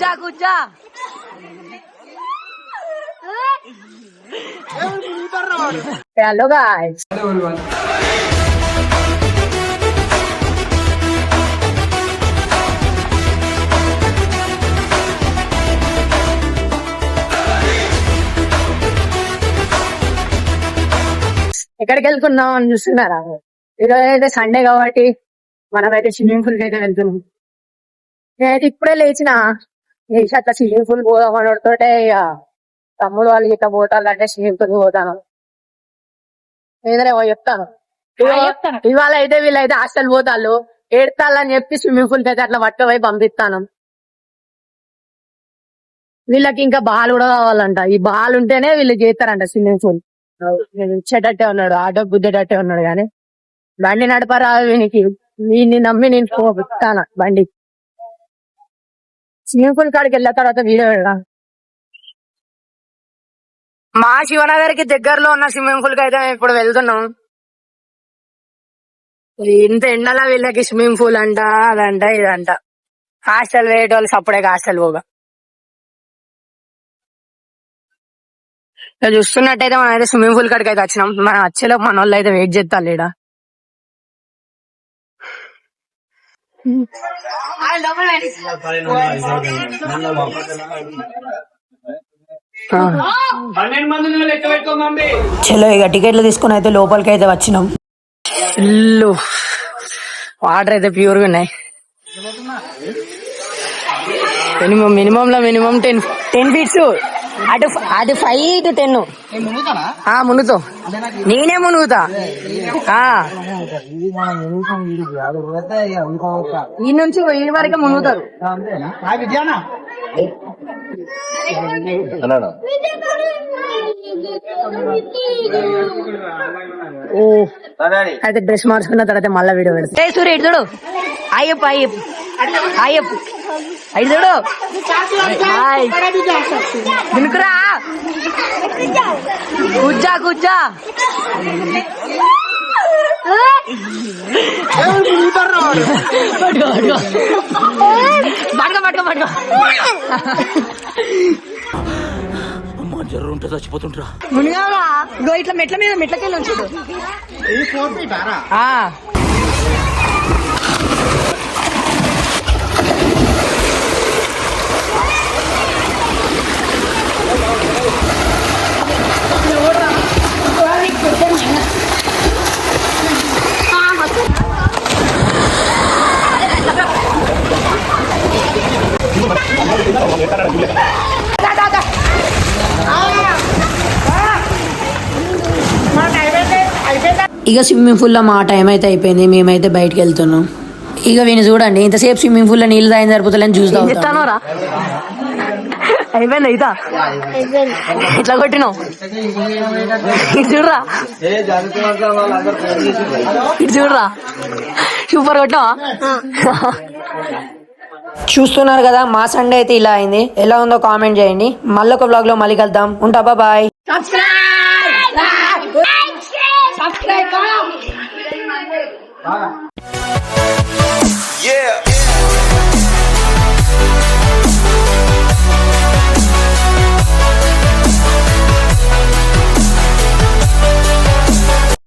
Gujja Gujja hello guys, ఎక్కడికి వెళ్తున్నాం అని చూస్తున్నారా? ఈరోజు అయితే సండే కాబట్టి మనమైతే స్విమ్మింగ్ పూల్ కి అయితే వెళ్తున్నాం. నేనైతే ఇప్పుడే లేచిన అట్లా స్విమ్మింగ్ పూల్ పోదామని తోటే ఇక తమ్ముడు వాళ్ళు ఇట్లా పోతారు అంటే స్విమ్మింగ్ పూల్ పోతాను. ఏదైనా చెప్తాను. ఇవాళ అయితే వీళ్ళైతే హాస్టల్ పోతాళ్ళు, ఏడతాళ్ళని చెప్పి స్విమ్మింగ్ పూల్ కి అయితే అట్లా పట్టుకుపోయి పంపిస్తాను. వీళ్ళకి ఇంకా బాల్ కూడా కావాలంట. ఈ బాల్ ఉంటేనే వీళ్ళు చేస్తారంట స్విమ్మింగ్ పూల్. ఇచ్చేటట్టే ఉన్నాడు, ఆటో గుద్దేటట్టే ఉన్నాడు కానీ బండి నడపరా వీనికి. వీడిని నమ్మి నేను పోతాను బండి. స్విమ్మింగ్ పూల్ కాడికి వెళ్ళిన తర్వాత వీడియో పెడతా. మా శివనగర్ కి దగ్గరలో ఉన్న స్విమ్మింగ్ పూల్ కి అయితే మేము ఇప్పుడు వెళ్తున్నాం. ఇంత ఎండలా వీళ్ళకి స్విమ్మింగ్ పూల్ అంట, అదంట ఇదంట. హాస్టల్ వేయటోళ్ళు సప్పుడే హాస్టల్ పోగా. చూస్తున్నట్టయితే మనం అయితే స్విమ్మింగ్ పూల్ కాడికి అయితే వచ్చినాం. మనం వచ్చేలో మన వాళ్ళు అయితే వెయిట్ చేస్తారు ఈడ. చలో ఇక టికెట్లు తీసుకుని అయితే లోపలికి అయితే వచ్చినాం. ఫుల్ వాటర్ అయితే ప్యూర్ గా ఉన్నాయి. మినిమం లో మినిమం 10 ఫీట్స్, అటు 5 to 10. మునుగుతా, నేనే మునుగుతా. ఈ నుంచి ఈ వరకు మునుగుతారు. అయితే డ్రెస్ మార్చుకున్న తర్వాత మళ్ళా వీడియో పెడతా. సూర్య ఇటు చూడు, అయ్యప్ప అయ్యప్ప అయ్యప్ప ఇటు చూడు. దినుకురా గుజ్జా గుజ్జా పట్టుకో పట్టుకో పట్టుకో. జర్రు చచ్చిపోతుంటా మునిగావా. ఇగో ఇట్లా మెట్ల మీద మెట్లకెళ్ళి ఉంచుడు. ఇక స్విమ్మింగ్ పూల్ లో మా టైం అయితే అయిపోయింది. మేమైతే బయటకు వెళ్తున్నాం. ఇక వీని చూడండి, ఇంతసేపు స్విమ్మింగ్ పూల్ లో నీళ్ళు తాగిన సరిపోతలేని చూస్తా అయిపోయింది. అయితే ఇట్లా కొట్టినావు ఇటు చూడరా, ఇటు చూడరా, సూపర్ కొట్టావా. చూస్తున్నారు కదా, మా సండే అయితే ఇలా అయింది. ఎలా ఉందో కామెంట్ చేయండి. మళ్ళీ ఒక బ్లాగ్ లో మళ్ళీ కలుద్దాం. ఉంటా, బాయ్. Yeah.